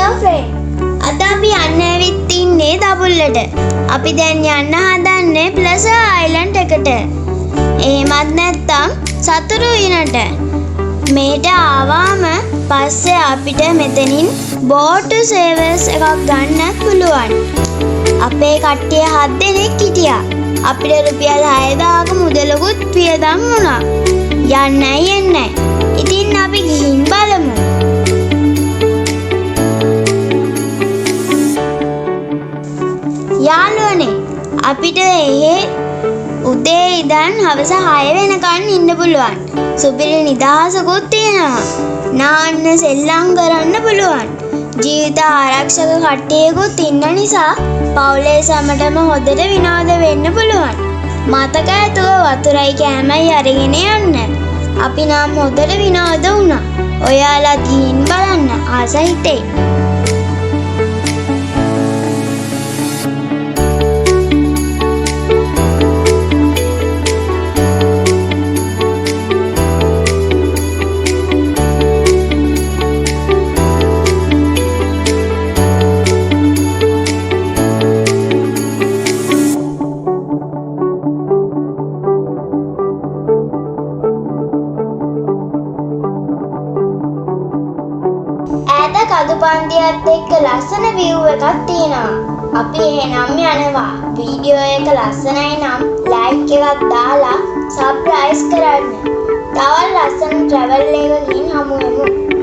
Hello friend. අද අපි යන්න ඇවිත් ඉන්නේ දඹුල්ලට. අපි දැන් යන්න හදන්නේ ප්ලසා අයිලන්ඩ් එකට. එහෙමත් නැත්නම් සතුරු උයනට. මේට ආවම පස්සේ අපිට මෙතනින් බෝට් සර්විස් එකක් ගන්නත් පුළුවන්. අපේ කට්ටිය 7 දෙනෙක් හිටියා. අපිට රුපියල් 6000ක මුදලකුත් වියදම් වුණා. යන්නයි එන්නයි. ඉතින් අපි ගිහින් බලමු. යාළුවනේ අපිට උදේ ඉඳන් හවස 6 වෙනකන් ඉන්න පුළුවන්. සුපිරි නිදහසකුත් තියෙනවා. නාන්න සෙල්ලම් කරන්න පුළුවන්. ජීවිත ආරක්ෂක කට්ටියකුත් ඉන්න නිසා පවුලේ සැමටම හොඳට විනෝද වෙන්න පුළුවන්. මතක ඇතුව වතුරයි කෑමයි අරගෙන යන්න. අපි නම් හොඳට විනෝද වුණා. ඔයාලා ගිහින් බලන්න ආස හිතේ. කදු පන්තියත් එක්ක ලස්සන view එකක් තියෙනවා. අපි එහෙනම් යනවා. වීඩියෝ එක ලස්සනයි නම් like එකක් දාලා subscribe කරන්න. තවත් ලස්සන travel එකකින් හමු වෙමු.